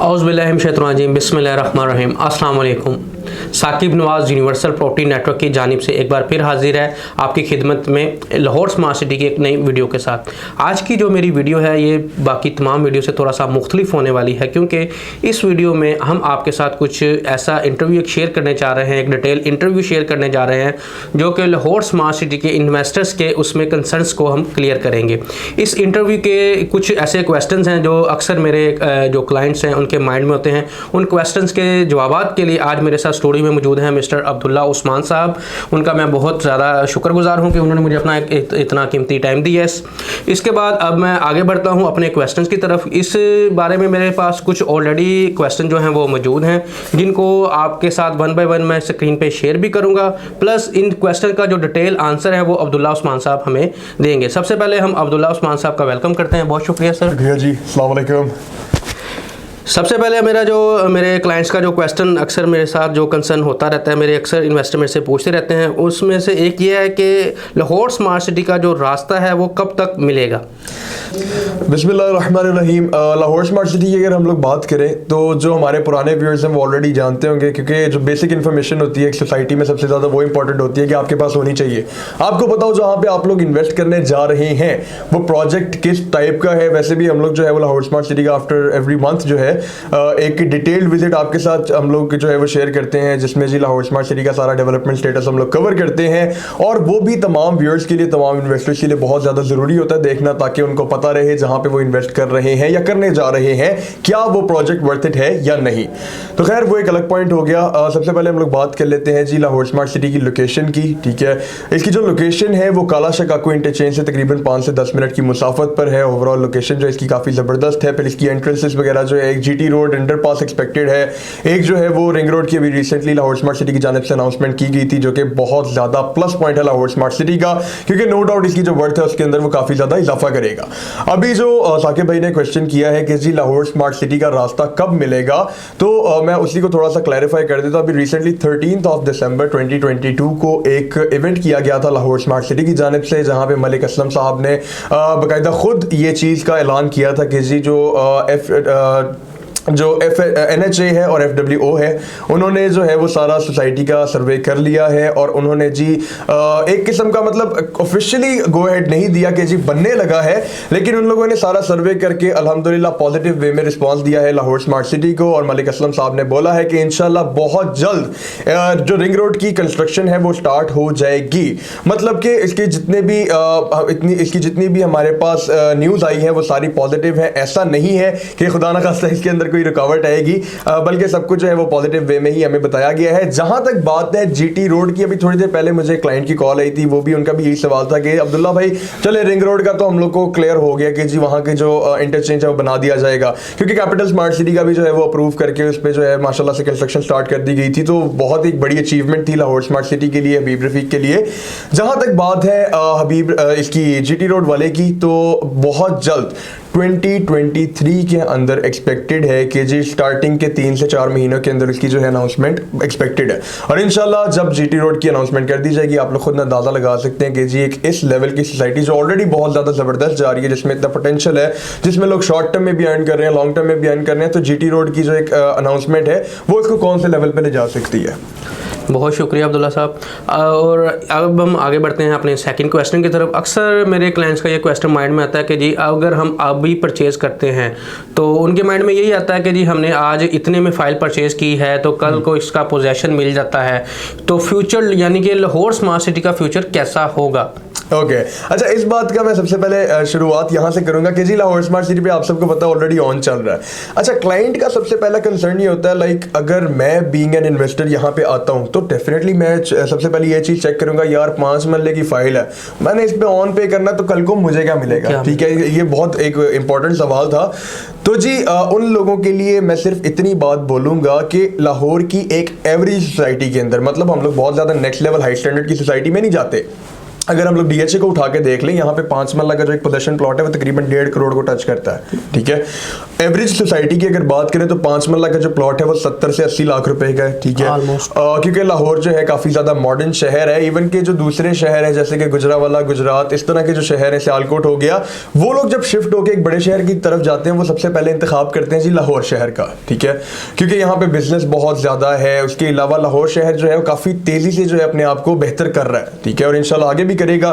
औज़ुबिल्लाहिमिनश्शैतानिर्रजीम बिस्मिल्लाहिर्रहमानिर्रहीम अस्सलाम वालेकुम। साकिब नवाज़ यूनिवर्सल प्रॉपर्टी नेटवर्क की जानिब से एक बार फिर हाजिर है आपकी खिदमत में लाहौर स्मार्ट सिटी की एक नई वीडियो के साथ। आज की जो मेरी वीडियो है ये बाकी तमाम वीडियो से थोड़ा सा मुख्तलिफ होने वाली है, क्योंकि इस वीडियो में हम आपके साथ कुछ ऐसा इंटरव्यू शेयर करने जा रहे हैं, एक डिटेल इंटरव्यू शेयर करने जा रहे हैं जो कि लाहौर स्मार्ट सिटी के इन्वेस्टर्स के उसमें कंसर्न्स को हम क्लियर करेंगे। इस इंटरव्यू के कुछ ऐसे क्वेश्चंस हैं जो अक्सर मेरे जो क्लाइंट्स हैं उनके माइंड में होते हैं। उन क्वेश्चंस के जवाबात के लिए आज मेरे साथ स्टूडियो में मौजूद हैं मिस्टर अब्दुल्ला उस्मान साहब। उनका मैं बहुत ज़्यादा शुक्रगुजार हूं कि उन्होंने मुझे अपना इतना कीमती टाइम दिया। इसके बाद अब मैं आगे बढ़ता हूं अपने क्वेश्चंस की तरफ। इस बारे में मेरे पास कुछ ऑलरेडी क्वेश्चन जो हैं वो मौजूद हैं, जिनको आपके साथ वन बाय वन मैं स्क्रीन पे शेयर भी करूँगा, प्लस इन क्वेश्चन का जो डिटेल आंसर है वो अब्दुल्ला उस्मान साहब हमें देंगे। सबसे पहले हम अब्दुल्ला उस्मान साहब का वेलकम करते हैं। बहुत शुक्रिया सर। शुक्रिया जी, अस्सलाम वालेकुम। सबसे पहले मेरे क्लाइंट्स का जो क्वेश्चन अक्सर मेरे साथ जो कंसर्न होता रहता है, मेरे अक्सर इन्वेस्टर मेरे से पूछते रहते हैं, उसमें से एक ये है कि लाहौर स्मार्ट सिटी का जो रास्ता है वो कब तक मिलेगा। बिस्मिल्लाहिर्रहमानिर्रहीम। लाहौर स्मार्ट सिटी की अगर हम लोग बात करें तो जो हमारे पुराने व्यूअर्स हैं वो ऑलरेडी जानते होंगे, क्योंकि जो बेसिक इन्फॉर्मेशन होती है एक सोसाइटी में सबसे ज़्यादा वो इंपॉर्टेंट होती है कि आपके पास होनी चाहिए। आपको पता हो जहाँ पे आप लोग इन्वेस्ट करने जा रहे हैं वो प्रोजेक्ट किस टाइप का है। वैसे भी हम लोग जो है वो लाहौर स्मार्ट सिटी का आफ्टर एवरी मंथ जो है एक डिटेल्ड विजिट आपके साथ हम लोग जो है वो शेयर करते हैं, जिसमें जी लाहौर स्मार्ट सिटी का सारा डेवलपमेंट स्टेटस हम लोग कवर करते हैं। और वो भी तमाम व्यूअर्स के लिए, तमाम इन्वेस्टर्स के लिए बहुत ज़्यादा ज़रूरी होता है देखना, ताकि उनको पता रहे जहाँ पे वो इन्वेस्ट कर रहे हैं या करने जा रहे हैं क्या वो प्रोजेक्ट वर्थ इट है या नहीं। तो खैर वो एक अलग पॉइंट हो गया। सबसे पहले हम लोग बात कर लेते हैं जी लाहौर स्मार्ट सिटी की लोकेशन की। ठीक है, इसकी जो लोकेशन है वो काला शकाकू इंटरचेंज से तकरीबन 5 से 10 मिनट की मुसाफत पर है। ओवरऑल लोकेशन जो इसकी काफ़ी ज़बरदस्त है। फिर इसकी एंट्रेंसेस वगैरह जो है एक GT road under pass expected है, एक जो है वो रिंग रोड की अभी रिसेंटली लाहौर स्मार्ट सिटी की जानिब से अनाउंसमेंट की गई थी, जो कि बहुत ज़्यादा प्लस पॉइंट है लाहौर स्मार्ट सिटी का, क्योंकि नो डाउट इसकी जो वर्थ है उसके अंदर वो काफ़ी ज़्यादा इजाफा करेगा। अभी जो साकिब भाई ने क्वेश्चन किया है कि जी लाहौर स्मार्ट सिटी का रास्ता कब मिलेगा, तो मैं उसी को थोड़ा सा क्लैरिफाई कर देता हूं। अभी रिसेंटली 13 दिसंबर 2022 को एक इवेंट किया गया था लाहौर स्मार्ट सिटी की जानिब से, जहां पे मलिक असलम साहब ने बाकायदा खुद ये चीज़ का ऐलान किया था कि जी जो NHA है और FWO है, उन्होंने जो है वो सारा सोसाइटी का सर्वे कर लिया है और उन्होंने जी एक किस्म का मतलब ऑफिशियली गो अहेड नहीं दिया कि जी बनने लगा है, लेकिन उन लोगों ने सारा सर्वे करके अल्हम्दुलिल्लाह पॉजिटिव वे में रिस्पांस दिया है लाहौर स्मार्ट सिटी को। और मलिक असलम साहब ने बोला है कि इंशाल्लाह बहुत जल्द जो रिंग रोड की कंस्ट्रक्शन है वो स्टार्ट हो जाएगी। मतलब कि इसकी जितनी भी हमारे पास न्यूज़ आई है वो सारी पॉजिटिव है। ऐसा नहीं है कि खुदा न खास्ता इसके अंदर कोई रुकावट आएगी, बल्कि सब कुछ जो है वो पॉजिटिव वे में ही हमें बताया गया है। जहां तक बात है जीटी रोड की, अभी थोड़ी देर पहले मुझे क्लाइंट की कॉल आई थी, वो भी उनका भी यही सवाल था कि अब्दुल्ला भाई चले रिंग रोड का तो हम लोग को क्लियर हो गया कि जी वहां के जो इंटरचेंज है वो बना दिया जाएगा, क्योंकि कैपिटल स्मार्ट सिटी का भी जो है वो अप्रूव करके उस पर जो है माशाल्लाह से कंस्ट्रक्शन स्टार्ट कर दी गई थी। तो बहुत एक बड़ी अचीवमेंट थी लाहौर स्मार्ट सिटी के लिए, हबीब रफीक के लिए। जहां तक बात है हबीब इसकी जीटी रोड वाले की, तो बहुत जल्द 2023 के अंदर एक्सपेक्टेड है कि जी स्टार्टिंग के 3 से 4 महीनों के अंदर इसकी जो है अनाउंसमेंट एक्सपेक्टेड है। और इंशाल्लाह जब जीटी रोड की अनाउंसमेंट कर दी जाएगी, आप लोग खुद अंदाजा लगा सकते हैं कि जी एक इस लेवल की सोसाइटी जो ऑलरेडी बहुत ज़्यादा ज़बरदस्त जा रही है, जिसमें इतना पोटेंशियल है, जिसमें लोग शॉर्ट टर्म में भी अर्न कर रहे हैं, लॉन्ग टर्म में भी अर्न कर रहे हैं, तो जीटी रोड की जो एक अनाउंसमेंट है वो इसको कौन से लेवल पर ले जा सकती है। बहुत शुक्रिया अब्दुल्ला साहब। और अब हम आगे बढ़ते हैं अपने सेकंड क्वेश्चन की तरफ। अक्सर मेरे क्लाइंट्स का ये क्वेश्चन माइंड में आता है कि जी अगर हम अभी परचेज़ करते हैं तो उनके माइंड में यही आता है कि जी हमने आज इतने में फ़ाइल परचेज़ की है तो कल को इसका पोजेसन मिल जाता है, तो फ्यूचर यानी कि लाहौर स्मार्ट सिटी का फ्यूचर कैसा होगा। ओके, अच्छा इस बात का मैं सबसे पहले शुरुआत यहाँ से करूँगा कि जी लाहौर स्मार्ट सिटी पे आप सबको पता ऑलरेडी ऑन चल रहा है। अच्छा, क्लाइंट का सबसे पहला कंसर्न ये होता है लाइक अगर मैं बीइंग एन इन्वेस्टर यहाँ पे आता हूँ तो डेफिनेटली मैं सबसे पहले ये चीज़ चेक करूँगा, यार 5 मरले की फाइल है, मैंने इस पे ऑन पे करना तो कल को मुझे क्या मिलेगा। ठीक है, ये बहुत एक इंपॉर्टेंट सवाल था। तो जी उन लोगों के लिए मैं सिर्फ इतनी बात बोलूँगा कि लाहौर की एक एवरेज सोसाइटी के अंदर, मतलब हम लोग बहुत ज़्यादा नेक्स्ट लेवल हाई स्टैंडर्ड की सोसाइटी में नहीं जाते, अगर हम लोग डीएचए को उठा के देख लें, यहाँ पे 5 मरला का जो एक पोजेशन प्लॉट है वो तकरीबन 1.5 करोड़ को टच करता है, ठीक है। एवरेज सोसाइटी की अगर बात करें तो 5 मरला का जो प्लॉट है वो 70 से 80 लाख रुपए का है, ठीक है। क्योंकि लाहौर जो है काफी ज्यादा मॉडर्न शहर है। इवन के जो दूसरे शहर है जैसे कि गुजरावाला, गुजरात, इस तरह के जो शहर है, सियालकोट हो गया, वो लोग जब शिफ्ट होकर एक बड़े शहर की तरफ जाते हैं वो सबसे पहले इंतखाब करते हैं जी लाहौर शहर का, ठीक है, क्योंकि यहाँ पे बिजनेस बहुत ज्यादा है। उसके अलावा लाहौर शहर जो है वो काफी तेजी से जो है अपने आप को बेहतर कर रहा है, ठीक है, और इंशाल्लाह आगे भी करेगा।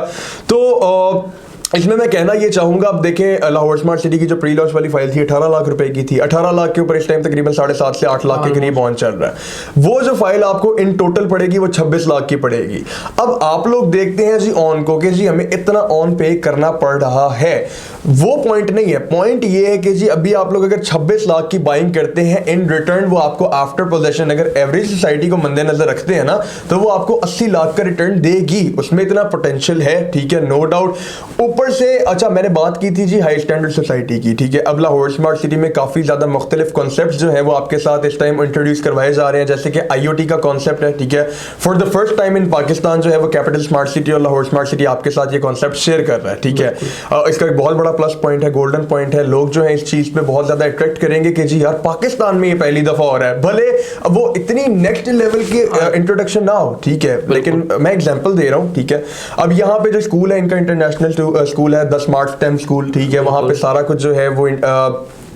तो इसमें मैं कहना ये चाहूंगा, अब देखें लाहौर स्मार्ट सिटी की जो प्री लॉन्च वाली फाइल थी 18 लाख रुपए की थी, 18 लाख के ऊपर इस टाइम तकरीबन 7.5 से 8 लाख के करीब ऑन चल रहा है। वो जो फाइल आपको इन टोटल पड़ेगी वो 26 लाख की पड़ेगी। अब आप लोग देखते हैं जी ऑन को कि जी हमें इतना ऑन पे करना पड़ रहा है, वो पॉइंट नहीं है। पॉइंट ये है कि जी अभी आप लोग अगर 26 लाख की बाइंग करते हैं, इन रिटर्न वो आपको आफ्टर पोजेशन, अगर एवरेज सोसाइटी को मद्देनजर रखते हैं ना, तो वो आपको 80 लाख का रिटर्न देगी। उसमें इतना पोटेंशियल है, ठीक है, नो डाउट। ऊपर से अच्छा मैंने बात की थी जी हाई स्टैंडर्ड सोसाइटी की, ठीक है। अब लाहौर स्मार्ट सिटी में काफी ज्यादा मुख्तलिफ कॉन्सेप्ट जो है वो आपके साथ इस टाइम इंट्रोड्यूस करवाए जा रहे हैं, जैसे कि IoT का कॉन्सेप्ट है, ठीक है। For the first time in Pakistan जो है वो कैपिटल स्मार्ट सिटी और लाहौर स्मार्ट सिटी आपके साथ ये कॉन्सेप्ट शेयर कर रहा है, ठीक है। इसका एक बहुत बड़ा प्लस पॉइंट है, गोल्डन पॉइंट है। लोग जो है इस चीज पे बहुत ज्यादा अट्रैक्ट करेंगे कि जी यार पाकिस्तान में ये पहली दफा हो रहा है, भले वो इतनी नेक्स्ट लेवल की इंट्रोडक्शन ना हो, ठीक है, लेकिन मैं एग्जांपल दे रहा हूँ, ठीक है। अब यहाँ पे जो स्कूल है इनका इंटरनेशनल स्कूल है, द स्मार्ट स्टेम स्कूल, ठीक है। वहां पे सारा कुछ जो है वो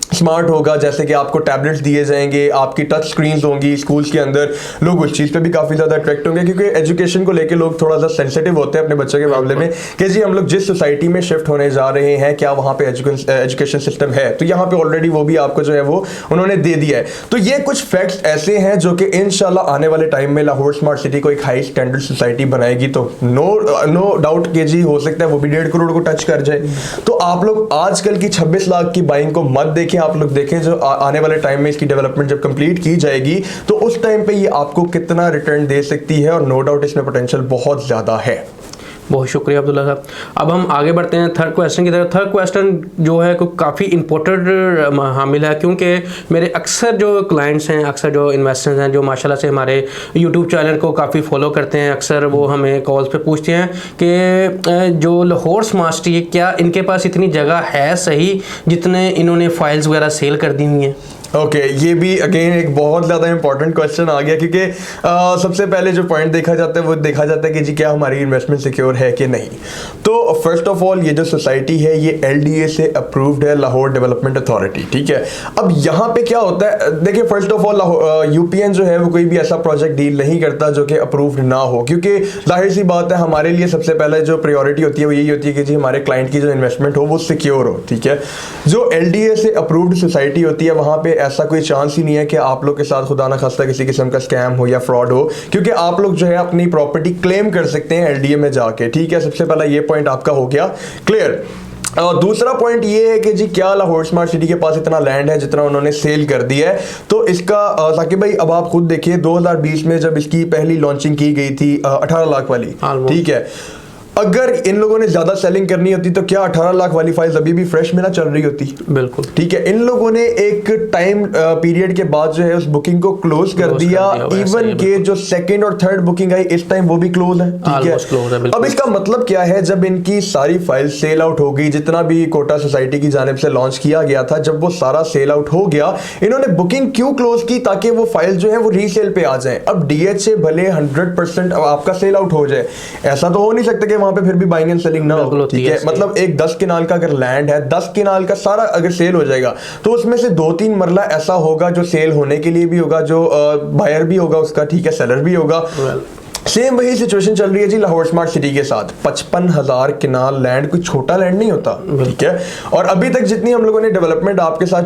स्मार्ट होगा, जैसे कि आपको टैबलेट्स दिए जाएंगे, आपकी टच स्क्रीन्स होंगी स्कूल्स के अंदर। लोग उस चीज़ पे भी काफ़ी ज़्यादा अट्रैक्ट होंगे, क्योंकि एजुकेशन को लेके लोग थोड़ा सा सेंसिटिव होते हैं अपने बच्चों के मामले में कि जी हम लोग जिस सोसाइटी में शिफ्ट होने जा रहे हैं क्या वहाँ पे एजुकेशन सिस्टम है। तो यहाँ पे ऑलरेडी वो भी आपको जो है वो उन्होंने दे दिया है। तो ये कुछ फैक्ट्स ऐसे हैं जो कि इंशाल्लाह आने वाले टाइम में लाहौर स्मार्ट सिटी को एक हाई स्टैंडर्ड सोसाइटी बनाएगी। तो नो डाउट के जी हो सकता है वो भी 1.5 करोड़ को टच कर जाए। तो आप लोग आजकल की 26 लाख की बाइंग को मत देखें, आप लोग देखें जो आने वाले टाइम में इसकी डेवलपमेंट जब कंप्लीट की जाएगी तो उस टाइम पे ये आपको कितना रिटर्न दे सकती है, और नो डाउट इसमें पोटेंशियल बहुत ज़्यादा है। बहुत शुक्रिया अब्दुल्ला साहब। अब हम आगे बढ़ते हैं थर्ड क्वेश्चन की तरफ। थर्ड क्वेश्चन जो है काफ़ी इंपॉर्टेंट हामिल है, क्योंकि मेरे अक्सर जो क्लाइंट्स हैं, अक्सर जो इन्वेस्टर्स हैं जो माशाल्लाह से हमारे यूट्यूब चैनल को काफ़ी फॉलो करते हैं, अक्सर वो हमें कॉल्स पे पूछते हैं कि जो लाहौर स्मार्ट सिटी क्या इनके पास इतनी जगह है सही जितने इन्होंने फाइल्स वगैरह सेल कर दी हुई हैं। ओके, ये भी अगेन एक बहुत ज़्यादा इंपॉर्टेंट क्वेश्चन आ गया, क्योंकि सबसे पहले जो पॉइंट देखा जाता है वो देखा जाता है कि जी क्या हमारी इन्वेस्टमेंट सिक्योर है कि नहीं। तो फर्स्ट ऑफ ऑल ये जो सोसाइटी है ये LDA से अप्रूव्ड है, लाहौर डेवलपमेंट अथॉरिटी, ठीक है। अब यहाँ पे क्या होता है, देखिए फर्स्ट ऑफ ऑल UPN जो है वो कोई भी ऐसा प्रोजेक्ट डील नहीं करता जो कि अप्रूव्ड ना हो, क्योंकि जाहिर सी बात है हमारे लिए सबसे पहले जो प्रायोरिटी होती है वो यही होती है कि जी हमारे क्लाइंट की जो इन्वेस्टमेंट हो वो सिक्योर हो, ठीक है। जो LDA से अप्रूव्ड सोसाइटी होती है वहाँ पे ऐसा कोई चांस ही नहीं है कि आप लोग के साथ खुदा ना खास्ता किसी किस्म का स्कैम हो या फ्रॉड हो, क्योंकि आप लोग जो है अपनी प्रॉपर्टी क्लेम कर सकते हैं LDA में जाके, ठीक है। सबसे पहला ये पॉइंट आपका हो गया क्लियर। और दूसरा पॉइंट ये है कि जी क्या लाहौर स्मार्ट सिटी के पास इतना लैंड है जितना उन्होंने सेल कर दिया है। तो इसका साकिब भाई अब आप खुद देखिए 2020 में जब इसकी पहली लॉन्चिंग की गई थी 18 लाख वाली, ठीक है, अगर इन लोगों ने ज्यादा सेलिंग करनी होती तो क्या 18 लाख वाली फाइल्स अभी भी फ्रेश में ना चल रही होती? बिल्कुल, ठीक है। इन लोगों ने एक टाइम पीरियड के बाद जो है उस बुकिंग को क्लोज कर दिया, इवन के जो सेकंड और थर्ड बुकिंग आई इस टाइम वो भी क्लोज है, ठीक है। अब इसका मतलब क्या है, जब इनकी सारी फाइल सेल आउट हो गई, जितना भी कोटा सोसाइटी की जानिब से लॉन्च किया गया था, जब वो सारा सेल आउट हो गया, इन्होंने बुकिंग क्यों क्लोज की? ताकि वो फाइल जो है वो रीसेल पे आ जाए। अब DHA भले 100% आपका सेल आउट हो जाए, ऐसा तो हो नहीं सकता कि वहां पे फिर भी बाइंग एंड सेलिंग ना हो, ठीक है। मतलब एक 10 किनाल का अगर लैंड है, 10 किनाल का सारा अगर सेल हो जाएगा तो उसमें से 2-3 मरला ऐसा होगा जो सेल होने के लिए भी होगा, जो बायर भी होगा उसका, ठीक है, सेलर भी होगा। सेम वही सिचुएशन चल रही है जी लाहौर स्मार्ट सिटी के साथ। 55,000 किनाल लैंड कोई छोटा लैंड नहीं होता, ठीक है। और अभी तक जितनी हम लोगों ने डेवलपमेंट आपके साथ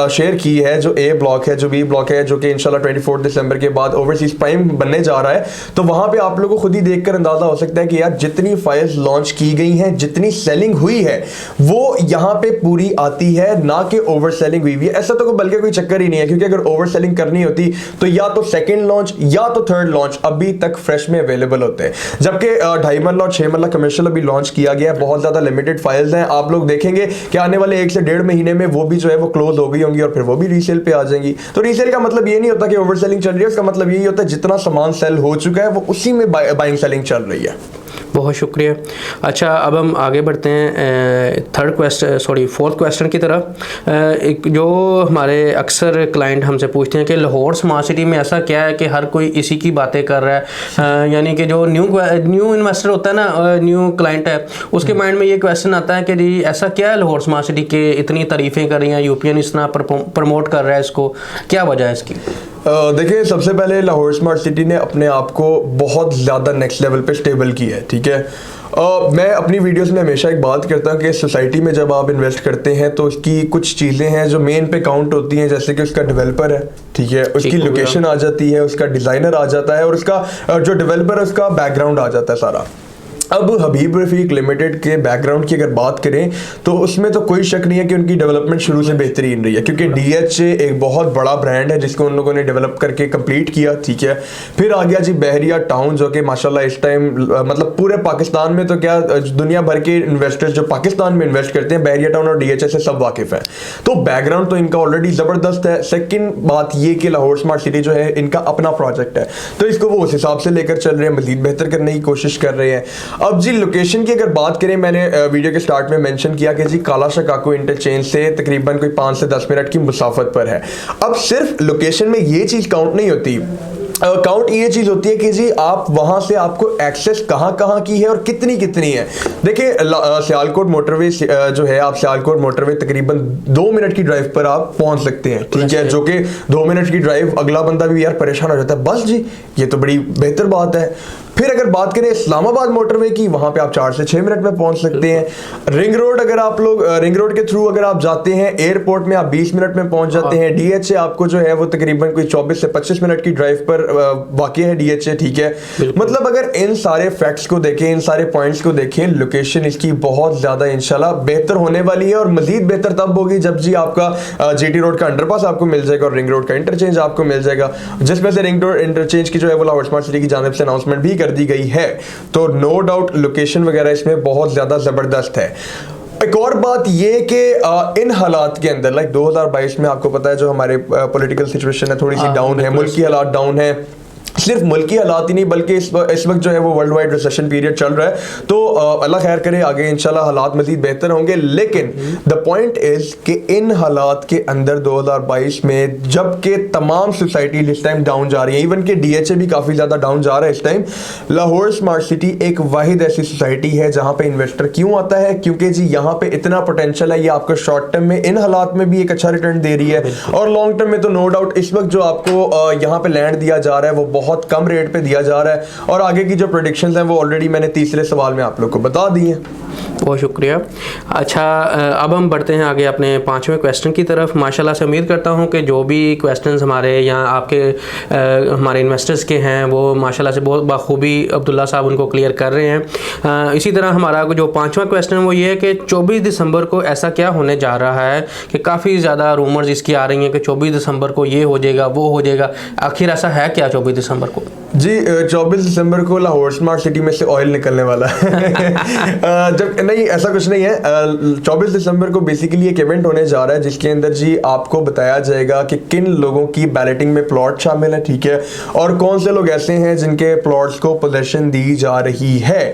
शेयर की है, जो A ब्लॉक है, जो B ब्लॉक है, जो कि इंशाल्लाह 24 दिसंबर के बाद ओवरसीज प्राइम बनने जा रहा है, तो वहां पे आप लोगों को खुद ही देखकर अंदाजा हो सकता है कि यार जितनी फाइल्स लॉन्च की गई हैं, जितनी सेलिंग हुई है वो यहाँ पे पूरी आती है, ना कि ओवर सेलिंग हुई है। ऐसा तो बल्कि कोई चक्कर ही नहीं है, क्योंकि अगर ओवर सेलिंग करनी होती तो या तो सेकेंड लॉन्च या तो थर्ड लॉन्च अभी तक फ्रेश में अवेलेबल होते हैं, जबकि 2.5 मरला और 6 मरला कमर्शियल अभी लॉन्च किया गया है। बहुत ज्यादा लिमिटेड फाइल्स हैं, आप लोग देखेंगे कि आने वाले 1 से 1.5 महीने में वो भी जो है वो क्लोज हो गई होंगी और फिर वो भी रीसेल पे आ जाएंगी। तो रीसेल का मतलब ये नहीं होता कि ओवर सेलिंग चल रही है, उसका मतलब यही होता है जितना सामान सेल हो चुका है वो उसी में बाइंग सेलिंग चल रही है। बहुत शुक्रिया। अच्छा, अब हम आगे बढ़ते हैं फोर्थ क्वेश्चन की तरफ। एक जो हमारे अक्सर क्लाइंट हमसे पूछते हैं कि लाहौर स्मार्ट सिटी में ऐसा क्या है कि हर कोई इसी की बातें कर रहा है, यानी कि जो न्यू इन्वेस्टर होता है ना, न्यू क्लाइंट है, उसके माइंड में ये क्वेश्चन आता है कि जी ऐसा क्या है लाहौर स्मार्ट सिटी के इतनी तारीफ़ें कर रही हैं, यूपीएन इस तरह प्रमोट कर रहा है इसको, क्या वजह है इसकी? देखिए, सबसे पहले लाहौर स्मार्ट सिटी ने अपने आप को बहुत ज़्यादा नेक्स्ट लेवल पे स्टेबल किया है, ठीक है। मैं अपनी वीडियोस में हमेशा एक बात करता हूँ कि सोसाइटी में जब आप इन्वेस्ट करते हैं तो उसकी कुछ चीज़ें हैं जो मेन पे काउंट होती हैं, जैसे कि उसका डेवलपर है, ठीक है, उसकी लोकेशन आ जाती है, उसका डिज़ाइनर आ जाता है, और उसका जो डेवलपर है उसका बैकग्राउंड आ जाता है सारा। अब हबीब रफ़ीक लिमिटेड के बैकग्राउंड की अगर बात करें तो उसमें तो कोई शक नहीं है कि उनकी डेवलपमेंट शुरू से बेहतरीन रही है, क्योंकि DHA एक बहुत बड़ा ब्रांड है जिसको उन लोगों ने डेवलप करके कंप्लीट किया, ठीक है। फिर आ गया जी बहरिया टाउन, जो कि माशाल्लाह इस टाइम मतलब पूरे पाकिस्तान में तो क्या दुनिया भर के इन्वेस्टर्स जो पाकिस्तान में इन्वेस्ट करते हैं बहरिया टाउन और DHA से सब वाकिफ़ हैं, तो बैकग्राउंड तो इनका ऑलरेडी ज़बरदस्त है। सेकेंड बात ये कि लाहौर स्मार्ट सिटी जो है इनका अपना प्रोजेक्ट है, तो इसको वो उस हिसाब से लेकर चल रहे हैं, मज़ीद बेहतर करने की कोशिश कर रहे हैं। अब जी लोकेशन की अगर बात करें, मैंने वीडियो के स्टार्ट में मेंशन किया कि जी काला शकाको इंटरचेंज से तकरीबन कोई 5 से 10 मिनट की मुसाफत पर है। अब सिर्फ लोकेशन में ये चीज़ काउंट नहीं होती, काउंट ये चीज़ होती है कि जी आप वहाँ से आपको एक्सेस कहाँ कहाँ की है और कितनी कितनी है। देखिए, सियालकोट मोटरवे जो है, आप सियालकोट मोटरवे तकरीबन 2 मिनट की ड्राइव पर आप पहुँच सकते हैं, ठीक है, जो कि 2 मिनट की ड्राइव अगला बंदा भी यार परेशान हो जाता है, बस जी ये तो बड़ी बेहतर बात है। फिर अगर बात करें इस्लामाबाद मोटरवे की, वहाँ पे आप 4 से 6 मिनट में पहुँच सकते हैं। रिंग रोड, अगर आप लोग रिंग रोड के थ्रू अगर आप जाते हैं एयरपोर्ट में, आप 20 मिनट में पहुँच जाते हैं। DHA आपको जो है वो तकरीबन कोई 24 से 25 मिनट की ड्राइव पर वाक़ है DHA, ठीक है। मतलब अगर इन सारे फैक्ट्स को देखें, इन सारे पॉइंट्स को देखें, लोकेशन इसकी बहुत ज़्यादा इंशाल्लाह बेहतर होने वाली है, और मज़ीद बेहतर तब होगी जब जी आपका GT रोड का अंडरपास आपको मिल जाएगा और रिंग रोड का इंटरचेंज आपको मिल जाएगा, जिसमें से रिंग रोड इंटरचेंज की जो है वो लाहौर स्मार्ट सिटी की जानिब से अनाउंसमेंट भी कर दी गई है। तो नो डाउट लोकेशन वगैरह इसमें बहुत ज़्यादा ज़बरदस्त है। एक और बात ये कि इन हालात के अंदर, लाइक 2022 में आपको पता है जो हमारे पॉलिटिकल सिचुएशन है थोड़ी सी डाउन है, मुल्क की हालात डाउन है, सिर्फ मुल्की हालात ही नहीं बल्कि इस वक्त जो है वो वर्ल्ड वाइड रिसेशन पीरियड चल रहा है, तो अल्लाह खैर करे, आगे इंशाल्लाह हालात मज़ीद बेहतर होंगे। लेकिन द पॉइंट इज़ कि इन हालात के अंदर 2022 में जबकि तमाम सोसाइटी इस टाइम डाउन जा रही है, इवन कि DHA भी काफ़ी ज़्यादा डाउन जा रहा है इस टाइम, लाहौर स्मार्ट सिटी एक वाहिद ऐसी सोसाइटी है जहाँ पे इन्वेस्टर क्यों आता है, क्योंकि जी यहाँ पे इतना पोटेंशियल है, ये आपको शॉर्ट टर्म में इन हालात में भी एक अच्छा रिटर्न दे रही है, और लॉन्ग टर्म में तो नो डाउट इस वक्त जो आपको यहाँ पे लैंड दिया जा रहा है वो बहुत कम रेट पे दिया जा रहा है, और आगे की जो प्रेडिक्शंस हैं वो ऑलरेडी मैंने तीसरे सवाल में आप लोग को बता दी हैं। बहुत शुक्रिया। अच्छा, अब हम बढ़ते हैं आगे अपने 5वें क्वेश्चन की तरफ। माशाल्लाह से उम्मीद करता हूं कि जो भी क्वेश्चंस हमारे या आपके हमारे इन्वेस्टर्स के हैं वो माशाल्लाह से बहुत बखूबी अब्दुल्ला साहब उनको क्लियर कर रहे हैं। इसी तरह हमारा जो 5वां क्वेश्चन वो ये है कि 24 दिसंबर को ऐसा क्या होने जा रहा है कि काफ़ी ज़्यादा रूमर्स इसकी आ रही हैं कि 24 दिसंबर को ये हो जाएगा, वो हो जाएगा, आखिर ऐसा है क्या 24 दिसंबर को? जी 24 दिसंबर को लाहौर स्मार्ट सिटी में से ऑयल निकलने वाला है जब नहीं, ऐसा कुछ नहीं है। 24 दिसंबर को बेसिकली एक इवेंट होने जा रहा है जिसके अंदर जी आपको बताया जाएगा कि किन लोगों की बैलेटिंग में प्लॉट शामिल है, ठीक है, और कौन से लोग ऐसे हैं जिनके प्लॉट्स को पोजीशन दी जा रही है।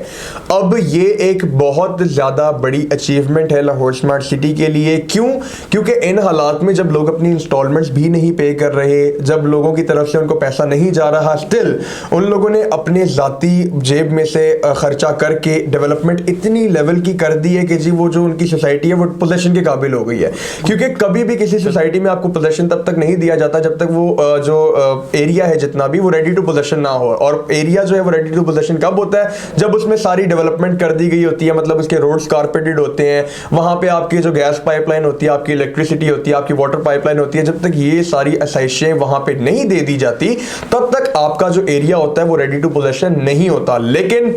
अब ये एक बहुत ज़्यादा बड़ी अचीवमेंट है लाहौर स्मार्ट सिटी के लिए। क्यों? क्योंकि इन हालात में जब लोग अपनी इंस्टॉलमेंट्स भी नहीं पे कर रहे, जब लोगों की तरफ से उनको पैसा नहीं जा रहा, स्टिल उन लोगों ने अपने ज़ाती जेब में से खर्चा करके डेवलपमेंट इतनी लेवल की कर दी है कि जी वो जो उनकी सोसाइटी है वो पोजेशन के काबिल हो गई है। क्योंकि कभी भी किसी सोसाइटी में आपको पोजेशन तब तक नहीं दिया जाता जब तक वो जो एरिया है जितना भी वो रेडी टू पोजेशन ना हो, और एरिया जो है वो रेडी टू पोजेशन कब होता है? जब उसमें सारी डेवलपमेंट कर दी गई होती है, मतलब उसके रोड्स कारपेटेड होते हैं, वहाँ पे आपकी जो गैस पाइपलाइन होती है, आपकी इलेक्ट्रिसिटी होती है, आपकी वाटर पाइपलाइन होती है, जब तक ये सारी आसाइशें वहाँ पे नहीं दे दी जाती तब तक आपका जो एरिया होता है वो रेडी टू पोजेशन नहीं होता। लेकिन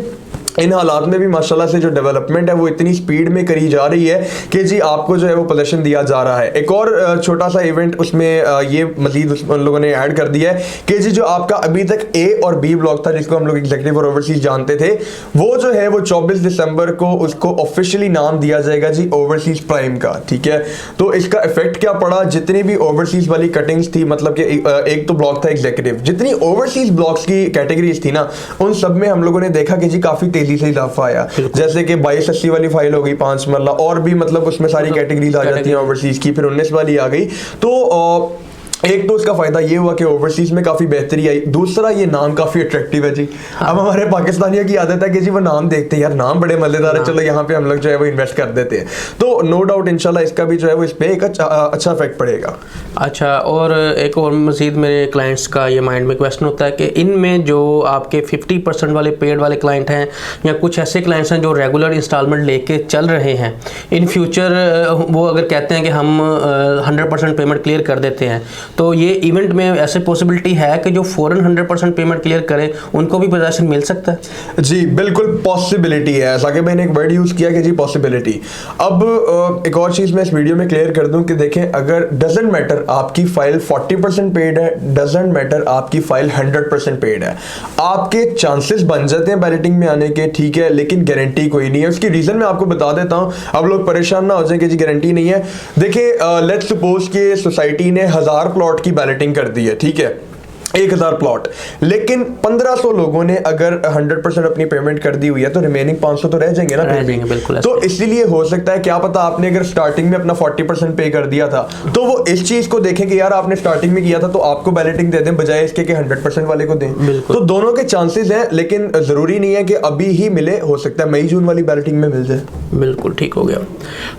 इन हालात में भी माशाल्लाह से जो डेवलपमेंट है वो इतनी स्पीड में करी जा रही है कि जी आपको जो है वो पोजीशन दिया जा रहा है। एक और छोटा सा इवेंट उसमें ये मजीद उन लोगों ने ऐड कर दिया है कि जी जो आपका अभी तक ए और बी ब्लॉक था जिसको हम लोग एग्जीक्यूटिव और ओवरसीज जानते थे, वो जो है वो 24 दिसंबर को उसको ऑफिशियली नाम दिया जाएगा जी ओवरसीज प्राइम का, ठीक है। तो इसका इफेक्ट क्या पड़ा? जितनी भी ओवरसीज वाली कटिंग्स थी, मतलब कि एक तो ब्लॉक था एग्जीक्यूटिव, जितनी ओवरसीज ब्लॉक्स की कैटेगरीज थी ना, उन सब में हम लोगों ने देखा कि जी काफ़ी तेजी से इजाफा आया, जैसे कि 2280 वाली फाइल हो गई 5 मरला, और भी मतलब उसमें सारी कैटेगरीज आ जाती हैं ओवरसीज की, फिर 19 वाली आ गई। तो एक तो उसका फायदा ये हुआ कि ओवरसीज में काफी बेहतरी आई, दूसरा ये नाम काफी अट्रैक्टिव है जी। अब हमारे पाकिस्तानियों की आदत है कि जी वो नाम देखते हैं, यार नाम बड़े मजेदार है, चलो यहाँ पे हम लोग जो है वो इन्वेस्ट कर देते हैं। तो नो डाउट इंशाल्लाह इसका भी जो है वो इस पे एक अच्छा इफेक्ट पड़ेगा। अच्छा, और एक और मजीद मेरे क्लाइंट्स का ये माइंड में क्वेश्चन होता है कि इनमें जो आपके 50% वाले पेड वाले क्लाइंट हैं, या कुछ ऐसे क्लाइंट्स हैं जो रेगुलर इंस्टॉलमेंट लेके चल रहे हैं, इन फ्यूचर वो अगर कहते हैं कि हम 100% पेमेंट क्लियर कर देते हैं, तो ये इवेंट में ऐसे पॉसिबिलिटी है कि जो फ़ौरन 100% पेमेंट क्लियर करें उनको भी पोजीशन मिल सकता है? जी बिल्कुल पॉसिबिलिटी है। साकिब भाई ने एक वर्ड यूज़ किया कि जी पॉसिबिलिटी। अब एक और चीज़ मैं इस वीडियो में क्लियर कर दूं कि देखें, अगर डजेंट मैटर आपकी फाइल 40% पेड है, डजेंट मैटर आपकी फाइल 100% पेड है, आपके चांसेस बन जाते हैं बैलेटिंग में आने के, ठीक है, लेकिन गारंटी कोई नहीं है। उसकी रीज़न मैं आपको बता देता हूँ, अब लोग परेशान ना हो जाए कि जी गारंटी नहीं है। देखिए लेट्स सपोज कि सोसाइटी ने 1000 प्लॉट की बैलेटिंग कर दी है, ठीक है, 1000 प्लॉट, लेकिन 1500 लोगों ने अगर 100% अपनी पेमेंट कर दी हुई है तो रिमेनिंग 500 तो रह जाएंगे ना, रह जाएंगे, बिल्कुल। तो इसीलिए हो सकता है, क्या पता आपने अगर स्टार्टिंग में अपना 40% पे कर दिया था तो वो इस चीज को देखें कि यार आपने स्टार्टिंग में किया था तो आपको बैलेटिंग दे दें बजाय इसके कि 100% वाले को दें। तो दोनों के चांसेस हैं, लेकिन जरूरी नहीं है कि अभी ही मिले, हो सकता है मई जून वाली बैलेटिंग में मिल जाए। बिल्कुल ठीक हो गया।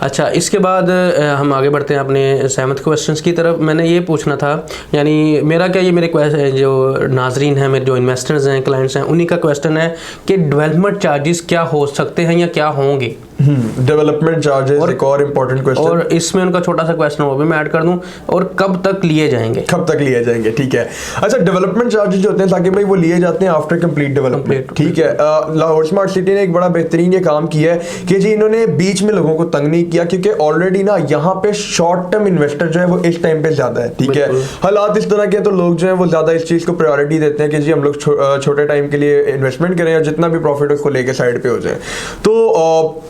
अच्छा, इसके बाद हम आगे बढ़ते हैं अपने सहमत क्वेश्चंस की तरफ। मैंने ये पूछना था, यानी मेरा क्या, ये मेरे जो नाजरीन हैं, मेरे जो इन्वेस्टर्स हैं, क्लाइंट्स हैं, उन्हीं का क्वेश्चन है कि डेवलपमेंट चार्जेस क्या हो सकते हैं या क्या होंगे? डेवलपमेंट चार्जेस एक और इम्पोर्टेंट क्वेश्चन, और इसमें उनका छोटा सा क्वेश्चन वो भी मैं ऐड कर दूं, और कब तक लिए जाएंगे? कब तक लिए जाएंगे, ठीक है। अच्छा, डेवलपमेंट चार्जेस जो होते हैं साकिब भाई वो लिए जाते हैं आफ्टर कंप्लीट डेवलपमेंट, ठीक है। लाहौर स्मार्ट सिटी ने एक बड़ा बेहतरीन ये काम किया है कि जी इन्होंने बीच में लोगों को तंग नहीं किया, क्योंकि ऑलरेडी ना यहाँ पे शॉर्ट टर्म इन्वेस्टर जो है वो इस टाइम पे ज्यादा है, ठीक है। हालात इस तरह के तो लोग जो है वो ज्यादा इस चीज को प्रायोरिटी देते हैं कि जी हम लोग छोटे टाइम के लिए इन्वेस्टमेंट करें और जितना भी प्रॉफिट उसको लेके साइड पे हो जाए। तो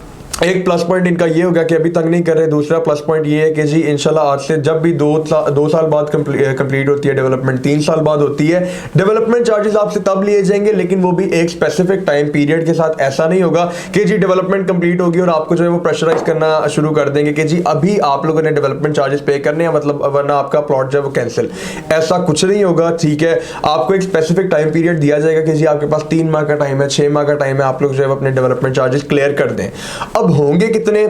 एक प्लस पॉइंट इनका ये हो गया कि अभी तंग नहीं कर रहे। दूसरा प्लस पॉइंट ये है कि जी इंशाल्लाह आज से जब भी 2 साल बाद कंप्लीट होती है डेवलपमेंट, 3 साल बाद होती है, डेवलपमेंट चार्जेस आपसे तब लिए जाएंगे, लेकिन वो भी एक स्पेसिफिक टाइम पीरियड के साथ। ऐसा नहीं होगा कि जी डेवलपमेंट कंप्लीट होगी और आपको जो है वो प्रेशराइज करना शुरू कर देंगे कि जी अभी आप लोगों ने डेवलपमेंट चार्जेस पे करने हैं, मतलब वरना आपका प्लॉट जो है वो कैंसिल। ऐसा कुछ नहीं होगा, ठीक है। आपको एक स्पेसिफिक टाइम पीरियड दिया जाएगा कि जी आपके पास 3 माह का टाइम है, 6 माह का टाइम है, आप लोग जो है अपने डेवलपमेंट चार्जेस क्लियर कर दें। अब होंगे कितने?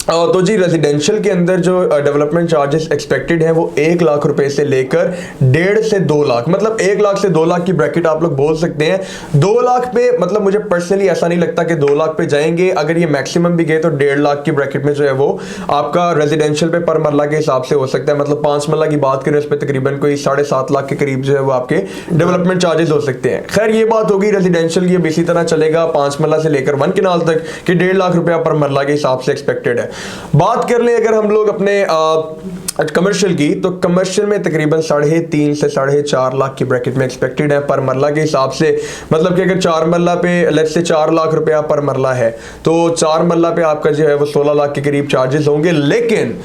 तो जी रेजिडेंशियल के अंदर जो डेवलपमेंट चार्जेस एक्सपेक्टेड हैं वो 1 लाख रुपए से लेकर 1.5 से 2 लाख, मतलब 1 लाख से 2 लाख की ब्रैकेट आप लोग बोल सकते हैं। 2 लाख पे मतलब मुझे पर्सनली ऐसा नहीं लगता कि 2 लाख पे जाएंगे। अगर ये मैक्सिमम भी गए तो 1.5 लाख की ब्रैकेट में जो है वो आपका रेजिडेंशियल पे पर मरला के हिसाब से हो सकता है। मतलब 5 मरला की बात करें उस पर तकरीबन कोई 7.5 लाख के करीब जो है वो आपके डेवलपमेंट चार्जेस हो सकते हैं। खैर ये बात होगी रेजिडेंशियल की, अब इसी तरह चलेगा 5 मरला से लेकर 1 कनाल तक कि 1.5 लाख रुपया पर मरला के हिसाब से एक्सपेक्टेड है। बात कर लें अगर हम लोग अपने कमर्शियल की, तो कमर्शियल में तकरीबन 3.5 से 4.5 लाख की ब्रैकेट में एक्सपेक्टेड है पर मरला के हिसाब से। मतलब कि अगर 4 मरला पे लेट्स से 4 लाख रुपया पर मरला है तो 4 मरला पे आपका जो है वो 16 लाख के करीब चार्जेस होंगे। लेकिन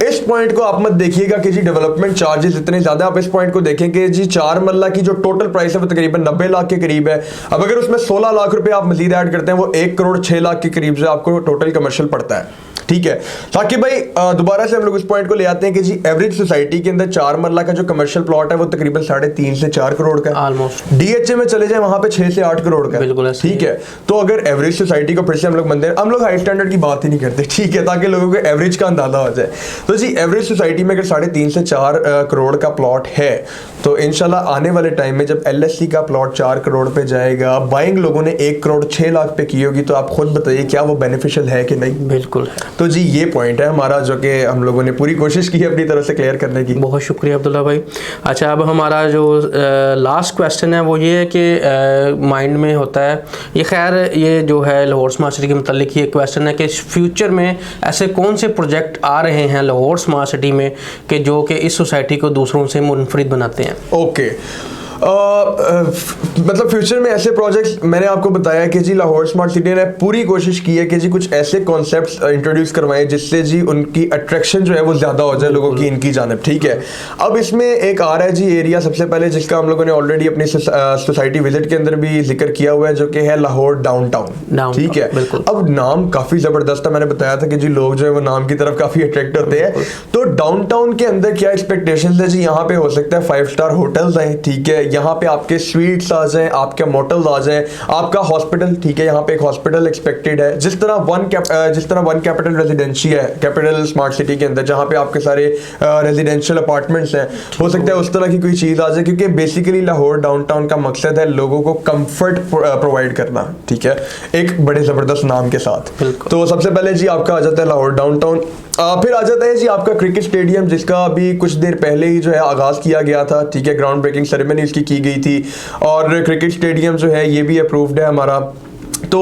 इस पॉइंट को आप मत देखिएगा कि जी डेवलपमेंट चार्जेस इतने ज्यादा, आप इस पॉइंट को देखें कि जी 4 मरला की जो टोटल प्राइस है वो तकरीबन 90 लाख के करीब है। अब अगर उसमें 16 लाख रुपए आप मजीद ऐड करते हैं वो 1 करोड़ 6 लाख के करीब जो आपको टोटल कमर्शियल पड़ता है, ठीक है। ताकि भाई दोबारा से हम लोग इस पॉइंट को ले आते हैं कि जी एवरेज सोसाइटी के अंदर 4 मरला का जो कमर्शियल प्लॉट है वो तकरीबन 3.5 से 4 करोड़ का ऑलमोस्ट। डीएचए में चले जाए वहां पे 6 से 8 करोड़ का, बिल्कुल ठीक है। तो अगर एवरेज सोसाइटी को फिर से हम लोग बनते हैं, हम लोग हाई स्टैंडर्ड की बात ही नहीं करते, ठीक है, ताकि लोगों को एवरेज का अंदाजा हो जाए। तो जी एवरेज सोसाइटी में अगर 3.5 से 4 करोड़ का प्लॉट है तो इंशाल्लाह आने वाले टाइम में जब एलएससी का प्लॉट 4 करोड़ पे जाएगा, बाइंग लोगों ने 1 करोड़ 6 लाख पे की होगी, तो आप खुद बताइए क्या वो बेनिफिशियल है कि नहीं? बिल्कुल है। तो जी ये पॉइंट है हमारा जो कि हम लोगों ने पूरी कोशिश की है अपनी तरफ से क्लियर करने की। बहुत शुक्रिया अब्दुल्ला भाई। अच्छा, अब हमारा जो लास्ट क्वेश्चन है वो ये है कि माइंड में होता है ये, खैर ये जो है लाहौर स्मार्ट सिटी के मतलब ये क्वेश्चन है कि फ्यूचर में ऐसे कौन से प्रोजेक्ट आ रहे हैं लाहौर स्मार्ट सिटी में कि जो कि इस सोसाइटी को दूसरों से मुनफरिद बनाते हैं? ओके मतलब फ्यूचर में ऐसे प्रोजेक्ट्स मैंने आपको बताया कि जी लाहौर स्मार्ट सिटी ने पूरी कोशिश की है कि जी कुछ ऐसे कॉन्सेप्ट्स इंट्रोड्यूस करवाएं जिससे जी उनकी अट्रैक्शन जो है वो ज़्यादा हो जाए लोगों की इनकी जानिब, ठीक है। अब इसमें एक आ रहा है जी एरिया सबसे पहले जिसका हम लोगों ने ऑलरेडी अपनी सोसाइटी विजिट के अंदर भी जिक्र किया हुआ है, जो कि है लाहौर डाउनटाउन, ठीक है। अब नाम काफ़ी ज़बरदस्त है, मैंने बताया था कि जी लोग जो है वो नाम की तरफ काफ़ी अट्रैक्ट होते हैं। तो डाउनटाउन के अंदर क्या एक्सपेक्टेशंस है जी, यहाँ पे हो सकता है 5 स्टार होटल्स हैं, ठीक है, यहाँ पे आपके स्वीट्स आ जाएं, आपके मोटल्स आ जाएं, आपका हॉस्पिटल, ठीक है, यहाँ पे एक हॉस्पिटल एक्सपेक्टेड है। जिस तरह वन कैपिटल रेजिडेंसी है कैपिटल स्मार्ट सिटी के अंदर, जहाँ पे आपके सारे रेजिडेंशियल अपार्टमेंट्स हैं, हो सकता है उस तरह की कोई चीज़ आ जाए, क्योंकि बेसिकली लाहौर डाउनटाउन का मकसद है लोगों को कंफर्ट प्रोवाइड करना, ठीक है, एक बड़े ज़बरदस्त नाम के साथ। तो सबसे पहले जी आपका आ जाता है लाहौर डाउनटाउन। फिर आ जाता है जी आपका क्रिकेट स्टेडियम, जिसका अभी कुछ देर पहले ही जो है आगाज़ किया गया था, ठीक है, ग्राउंड ब्रेकिंग सेरेमनी इसकी की गई थी, और क्रिकेट स्टेडियम जो है ये भी अप्रूव्ड है हमारा। तो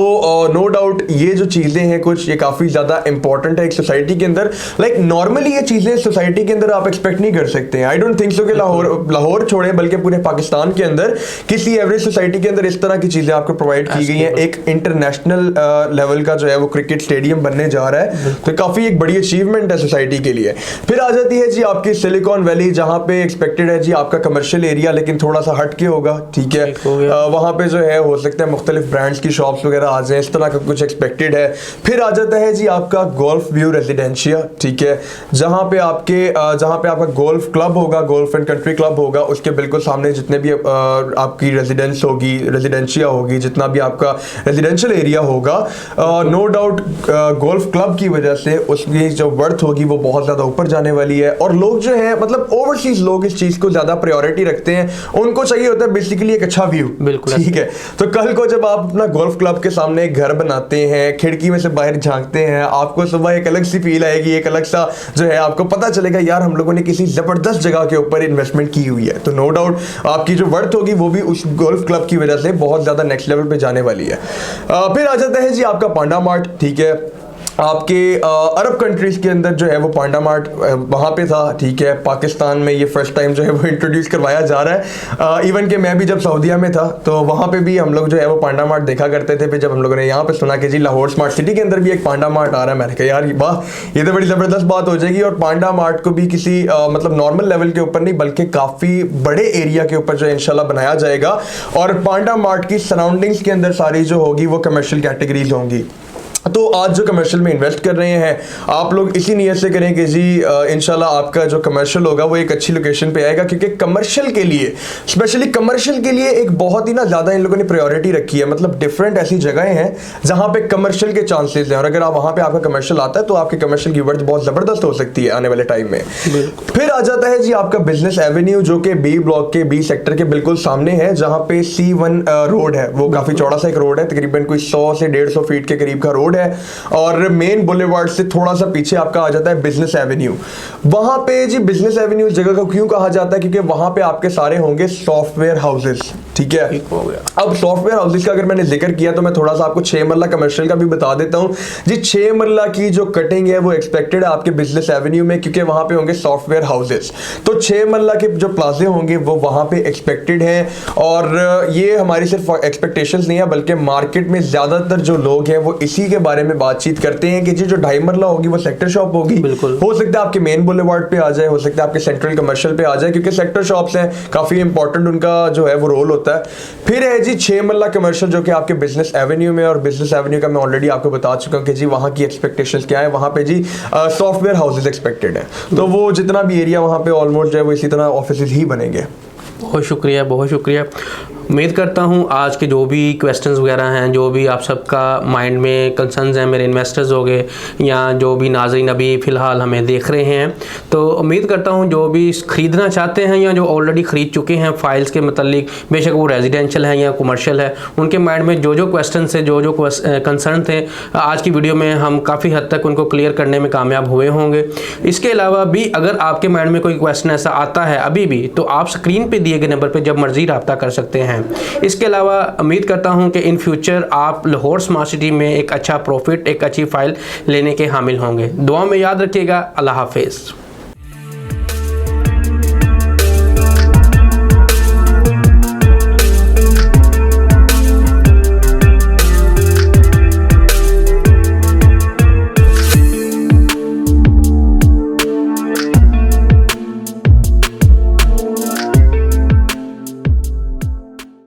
नो डाउट ये जो चीज़ें हैं कुछ, ये काफ़ी ज़्यादा इंपॉर्टेंट है एक सोसाइटी के अंदर। लाइक नॉर्मली ये चीज़ें सोसाइटी के अंदर आप एक्सपेक्ट नहीं कर सकते हैं। आई डोंट थिंक सो कि लाहौर छोड़े बल्कि पूरे पाकिस्तान के अंदर किसी एवरेज सोसाइटी के अंदर इस तरह की चीज़ें आपको प्रोवाइड की गई हैं। एक इंटरनेशनल लेवल का जो है वो क्रिकेट स्टेडियम बनने जा रहा है, तो काफ़ी एक बड़ी अचीवमेंट है सोसाइटी के लिए। फिर आ जाती है जी आपकी सिलिकॉन वैली, जहाँ पे एक्सपेक्टेड है जी आपका कमर्शियल एरिया लेकिन थोड़ा सा हट के होगा, ठीक है। वहाँ पे जो है हो सकता है मुख्तलिफ ब्रांड्स की शॉप्स वगैरह आ जाए, इस तरह का कुछ एक्सपेक्टेड है। फिर आ जाता है जी आपका गोल्फ व्यू रेजिडेंशिया, ठीक है, जहाँ पे आपका गोल्फ क्लब होगा, गोल्फ एंड कंट्री क्लब होगा, उसके बिल्कुल सामने जितने भी आपकी रेजिडेंशिया होगी, जितना भी आपका रेजिडेंशियल एरिया होगा, नो डाउट गोल्फ क्लब की वजह से उसकी जो वर्थ होगी वो बहुत ज़्यादा ऊपर जाने वाली है। और लोग जो है मतलब ओवरसीज लोग इस चीज़ को ज़्यादा प्रायोरिटी रखते हैं, उनको चाहिए होता है बेसिकली एक अच्छा व्यू, बिल्कुल, ठीक है। तो कल को जब आप अपना गोल्फ क्लब के सामने एक घर बनाते हैं, खिड़की में से बाहर झांकते हैं, आपको सुबह एक अलग सी फील आएगी, एक अलग सा जो है आपको पता चलेगा यार हम लोगों ने किसी जबरदस्त जगह के ऊपर इन्वेस्टमेंट की हुई है। तो नो डाउट आपकी जो वर्थ होगी वो भी उस गोल्फ क्लब की वजह से बहुत ज्यादा नेक्स्ट लेवल पे जाने वाली है। फिर आ जाता है जी आपका पांडा मार्ट, ठीक है, आपके अरब कंट्रीज के अंदर जो है वो पांडा मार्ट वहाँ पे था, ठीक है। पाकिस्तान में ये फर्स्ट टाइम जो है वो इंट्रोड्यूस करवाया जा रहा है। इवन कि मैं भी जब सऊदीया में था तो वहाँ पे भी हम लोग जो है वो पांडा मार्ट देखा करते थे। फिर जब हम लोगों ने यहाँ पे सुना कि जी लाहौर स्मार्ट सिटी के अंदर भी एक पांडा मार्ट आ रहा है, मैंने कहा यार वाह, ये तो बड़ी ज़बरदस्त बात हो जाएगी। और पांडा मार्ट को भी किसी मतलब नॉर्मल लेवल के ऊपर नहीं बल्कि काफ़ी बड़े एरिया के ऊपर जो है इंशाल्लाह बनाया जाएगा। और पांडा मार्ट की सराउंडिंग्स के अंदर सारी जो होगी वो कमर्शियल कैटेगरीज होंगी। तो आज जो कमर्शियल में इन्वेस्ट कर रहे हैं आप लोग इसी नीयत से करें कि जी इंशाल्लाह आपका जो कमर्शियल होगा वो एक अच्छी लोकेशन पे आएगा, क्योंकि कमर्शियल के लिए स्पेशली कमर्शियल के लिए एक बहुत ही ना ज़्यादा इन लोगों ने प्रायोरिटी रखी है। मतलब डिफरेंट ऐसी जगहें हैं जहाँ पे कमर्शियल के चांसेस हैं, और अगर आप वहाँ पे आपका कमर्शियल आता है तो आपके कमर्शियल की वर्थ बहुत ज़बरदस्त हो सकती है आने वाले टाइम में। फिर आ जाता है जी आपका बिजनेस एवेन्यू, जो कि बी ब्लॉक के बी सेक्टर के बिल्कुल सामने है, जहाँ पे C1 रोड है, वो काफ़ी चौड़ा सा एक रोड है, तकरीबन कोई 100 से 150 फीट के करीब का रोड है। और मेन बुलेवार्ड से थोड़ा सा पीछे आपका आ जाता है बिजनेस एवेन्यू। वहां पे जी बिजनेस एवेन्यू इस जगह को क्यों कहा जाता है, क्योंकि वहां पे आपके सारे होंगे सॉफ्टवेयर हाउसेस, ठीक है। अब सॉफ्टवेयर हाउसेस का अगर मैंने जिक्र किया तो मैं थोड़ा सा आपको 6 मरला कमर्शियल का भी बता देता हूं जी। 6 मरला की जो कटिंग है वो एक्सपेक्टेड है आपके बिजनेस एवेन्यू में, क्योंकि वहां पे होंगे सॉफ्टवेयर हाउसेस। तो 6 मरला के जो प्लाजे होंगे वो वहां पे एक्सपेक्टेड है। और ये हमारी सिर्फ एक्सपेक्टेशंस नहीं है बल्कि मार्केट में ज्यादातर जो लोग हैं वो इसी के बारे में बातचीत करते हैं कि जी जो 2.5 मरला होगी वो सेक्टर शॉप होगी। हो सकता है आपके मेन बुलेवार्ड पे आ जाए, हो सकता है आपके सेंट्रल कमर्शियल पे आ जाए, क्योंकि सेक्टर शॉप्स हैं, काफी इंपॉर्टेंट उनका जो है वो रोल होता है। फिर है जी 6 मरला कमर्शियल, जो कि आपके बिजनेस एवेन्यू में, और बिजनेस एवेन्यू का मैं ऑलरेडी आपको बता चुका हूं कि जी वहां की एक्सपेक्टेशंस क्या है। वहां पे जी सॉफ्टवेयर हाउसेज एक्सपेक्टेड है, तो वो जितना भी एरिया वहां पे ऑलमोस्ट जो है वो इसी तरह ऑफिसेज ही बनेंगे। बहुत शुक्रिया, बहुत शुक्रिया। उम्मीद करता हूँ आज के जो भी क्वेश्चंस वगैरह हैं, जो भी आप सबका माइंड में कंसर्न्स हैं, मेरे इन्वेस्टर्स हो गए या जो भी नाज़रीन अभी फ़िलहाल हमें देख रहे हैं, तो उम्मीद करता हूँ जो भी ख़रीदना चाहते हैं या जो ऑलरेडी ख़रीद चुके हैं फाइल्स के मतलब, बेशक वो रेजिडेंशियल है या कमर्शियल है, उनके माइंड में जो जो क्वेश्चन थे, जो जो कंसर्न थे, आज की वीडियो में हम काफ़ी हद तक उनको क्लियर करने में कामयाब हुए होंगे। इसके अलावा भी अगर आपके माइंड में कोई क्वेश्चन ऐसा आता है अभी भी, तो आप स्क्रीन पर दिए गए नंबर पर जब मर्जी रब्ता कर सकते हैं। इसके अलावा उम्मीद करता हूं कि इन फ्यूचर आप लाहौर स्मार्ट सिटी में एक अच्छा प्रॉफिट, एक अच्छी फाइल लेने के हामिल होंगे। दुआ में याद रखिएगा। अल्लाह हाफिज़।